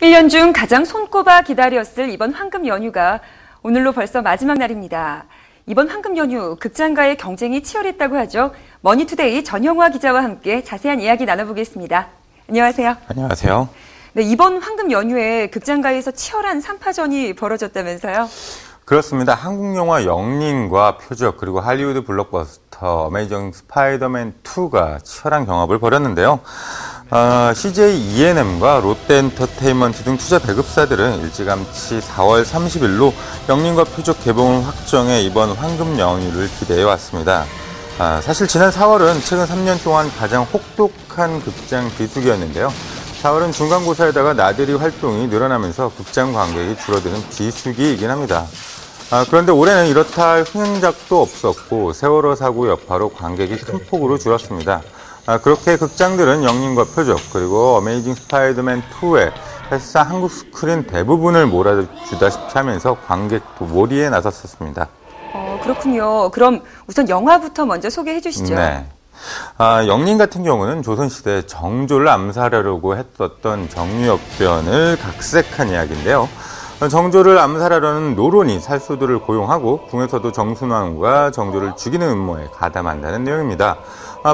1년 중 가장 손꼽아 기다렸을 이번 황금 연휴가 오늘로 벌써 마지막 날입니다. 이번 황금 연휴 극장가의 경쟁이 치열했다고 하죠. 머니투데이 전영화 기자와 함께 자세한 이야기 나눠보겠습니다. 안녕하세요. 안녕하세요. 네, 이번 황금 연휴에 극장가에서 치열한 3파전이 벌어졌다면서요? 그렇습니다. 한국 영화 영린과 표적 그리고 할리우드 블록버스터 어메이징 스파이더맨 2가 치열한 경합을 벌였는데요. CJ E&M과 롯데엔터테인먼트 등 투자 배급사들은 일찌감치 4월 30일로 영린과 표적 개봉을 확정해 이번 황금 연휴를 기대해 왔습니다. 사실 지난 4월은 최근 3년 동안 가장 혹독한 극장 비수기였는데요. 4월은 중간고사에다가 나들이 활동이 늘어나면서 극장 관객이 줄어드는 비수기이긴 합니다. 그런데 올해는 이렇다 할 흥행작도 없었고 세월호 사고 여파로 관객이 큰 폭으로 줄었습니다. 그렇게 극장들은 영린과 표적 그리고 어메이징 스파이더맨 2에 사실상 한국 스크린 대부분을 몰아주다시피 하면서 관객도 몰이에 나섰었습니다. 그렇군요. 그럼 우선 영화부터 먼저 소개해 주시죠. 네. 영린 같은 경우는 조선시대 정조를 암살하려고 했었던 정유역변을 각색한 이야기인데요. 정조를 암살하려는 노론이 살수들을 고용하고 궁에서도 정순왕후가 정조를 죽이는 음모에 가담한다는 내용입니다.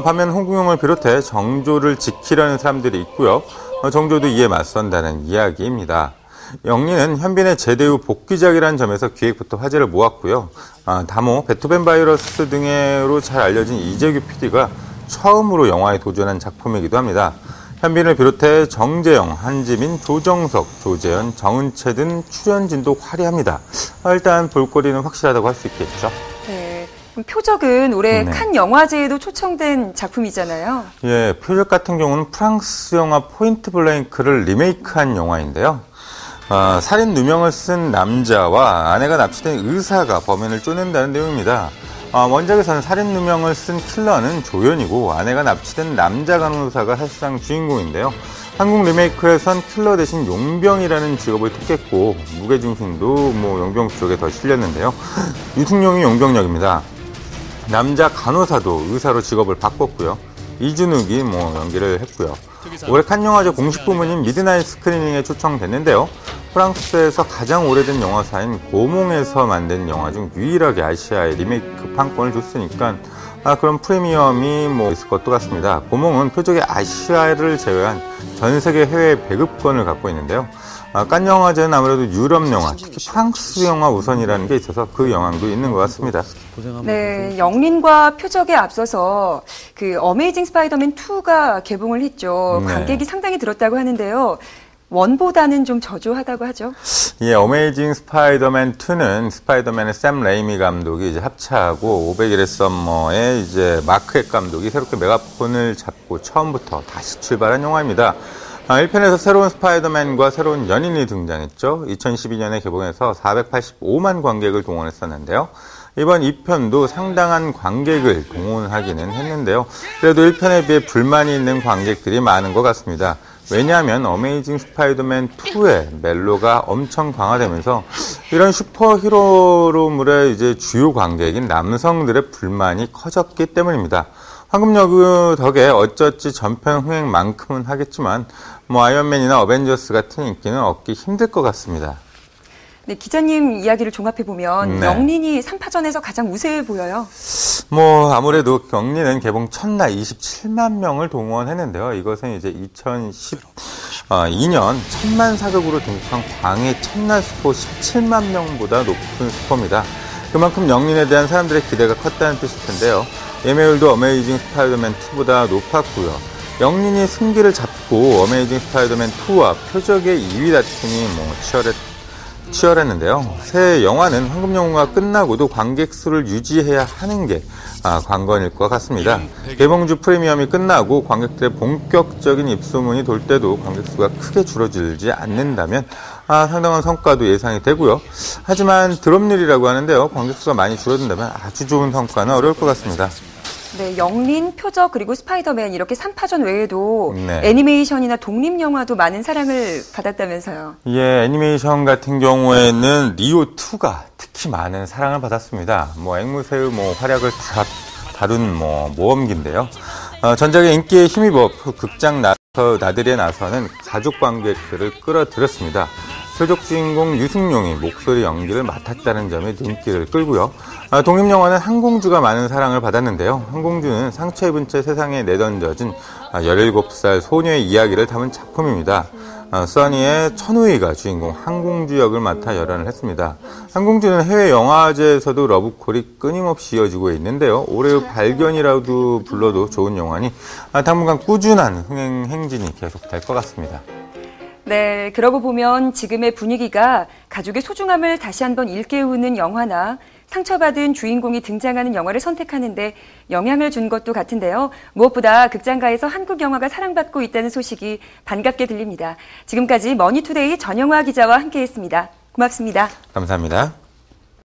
반면 홍국영을 비롯해 정조를 지키려는 사람들이 있고요. 정조도 이에 맞선다는 이야기입니다. 영린은 현빈의 제대 후 복귀작이라는 점에서 기획부터 화제를 모았고요. 다모, 베토벤 바이러스 등으로 잘 알려진 이재규 PD가 처음으로 영화에 도전한 작품이기도 합니다. 현빈을 비롯해 정재영, 한지민, 조정석, 조재현, 정은채 등 출연진도 화려합니다. 일단 볼거리는 확실하다고 할 수 있겠죠. 네. 표적은 올해 칸 영화제에도 초청된 작품이잖아요. 예, 표적 같은 경우는 프랑스 영화 포인트 블랭크를 리메이크한 영화인데요. 살인 누명을 쓴 남자와 아내가 납치된 의사가 범인을 쫓는다는 내용입니다. 원작에서는 살인 누명을 쓴 킬러는 조연이고 아내가 납치된 남자 간호사가 사실상 주인공인데요. 한국 리메이크에선 킬러 대신 용병이라는 직업을 택했고 무게중심도 용병 쪽에 더 실렸는데요. 유승용이 용병역입니다. 남자 간호사도 의사로 직업을 바꿨고요. 이준욱이 연기를 했고요. 올해 칸 영화제 공식 부문인 미드나잇 스크리닝에 초청됐는데요. 프랑스에서 가장 오래된 영화사인 고몽에서 만든 영화 중 유일하게 아시아에 리메이크 판권을 줬으니까 그런 프리미엄이 있을 것도 같습니다. 고몽은 표적의 아시아를 제외한 전 세계 해외 배급권을 갖고 있는데요. 칸 영화제는 아무래도 유럽 영화, 특히 프랑스 영화 우선이라는 게 있어서 그 영향도 있는 것 같습니다. 네, 영린과 표적에 앞서서 그 어메이징 스파이더맨 2가 개봉을 했죠. 관객이 상당히 들었다고 하는데요. 원보다는 좀 저조하다고 하죠. 예, 어메이징 스파이더맨 2는 스파이더맨의 샘 레이미 감독이 이제 합차하고 500일의 썸머에 이제 마크 헥 감독이 새롭게 메가폰을 잡고 처음부터 다시 출발한 영화입니다. 1편에서 새로운 스파이더맨과 새로운 연인이 등장했죠. 2012년에 개봉해서 485만 관객을 동원했었는데요. 이번 2편도 상당한 관객을 동원하기는 했는데요. 그래도 1편에 비해 불만이 있는 관객들이 많은 것 같습니다. 왜냐하면 어메이징 스파이더맨 2의 멜로가 엄청 강화되면서 이런 슈퍼히어로물의 이제 주요 관객인 남성들의 불만이 커졌기 때문입니다. 황금 연휴 덕에 어쩌지 전편 흥행만큼은 하겠지만 아이언맨이나 어벤져스 같은 인기는 얻기 힘들 것 같습니다. 네, 기자님 이야기를 종합해보면 영린이 3파전에서 가장 우세해 보여요. 아무래도 영린은 개봉 첫날 27만 명을 동원했는데요. 이것은 이제 2012년 1000만 사극으로 등극한 광해 첫날 스포 17만 명보다 높은 스포입니다. 그만큼 영린에 대한 사람들의 기대가 컸다는 뜻일 텐데요. 예매율도 어메이징 스파이더맨 2보다 높았고요. 영린이 승기를 잡고 어메이징 스파이더맨 2와 표적의 2위 다툼이 치열했는데요. 새 영화는 황금 연휴가 끝나고도 관객 수를 유지해야 하는 게 관건일 것 같습니다. 개봉주 프리미엄이 끝나고 관객들의 본격적인 입소문이 돌 때도 관객 수가 크게 줄어들지 않는다면 상당한 성과도 예상이 되고요. 하지만 드롭률이라고 하는데요. 관객 수가 많이 줄어든다면 아주 좋은 성과는 어려울 것 같습니다. 네, 영린, 표적, 그리고 스파이더맨 이렇게 3파전 외에도 애니메이션이나 독립영화도 많은 사랑을 받았다면서요. 예, 애니메이션 같은 경우에는 리오2가 특히 많은 사랑을 받았습니다. 앵무새의 활약을 다룬 모험기인데요. 전작의 인기에 힘입어 극장 나들이에 나서는 가족 관객들을 끌어들였습니다. 표적 주인공 유승용이 목소리 연기를 맡았다는 점에 눈길을 끌고요. 독립영화는 한공주가 많은 사랑을 받았는데요. 한공주는 상처 입은 채 세상에 내던져진 17살 소녀의 이야기를 담은 작품입니다. 써니의 천우희가 주인공 한공주 역을 맡아 열연을 했습니다. 한공주는 해외 영화제에서도 러브콜이 끊임없이 이어지고 있는데요. 올해의 발견이라도 불러도 좋은 영화니 당분간 꾸준한 흥행 행진이 계속될 것 같습니다. 네, 그러고 보면 지금의 분위기가 가족의 소중함을 다시 한번 일깨우는 영화나 상처받은 주인공이 등장하는 영화를 선택하는데 영향을 준 것도 같은데요. 무엇보다 극장가에서 한국 영화가 사랑받고 있다는 소식이 반갑게 들립니다. 지금까지 머니투데이 전영화 기자와 함께했습니다. 고맙습니다. 감사합니다.